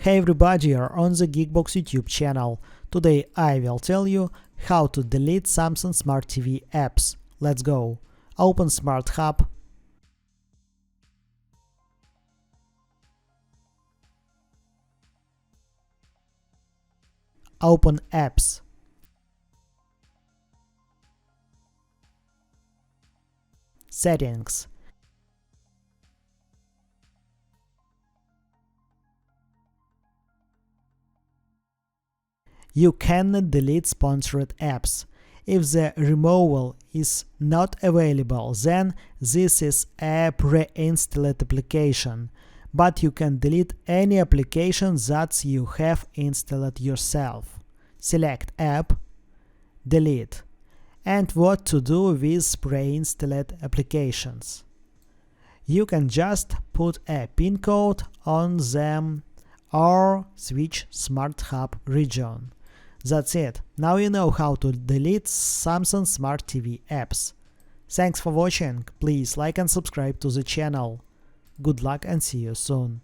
Hey everybody, you're on the GeekBox YouTube channel. Today I will tell you how to delete Samsung Smart TV apps. Let's go. Open smarthub. Open apps. Settings. You cannot delete sponsored apps. If the removal is not available, then this is a pre-installed application, but you can delete any application that you have installed yourself. Select App, Delete, and what to do with pre-installed applications. You can just put a PIN code on them or switch smarthub region. That's it. Now you know how to delete Samsung Smart TV apps. Thanks for watching. Please like and subscribe to the channel. Good luck and see you soon.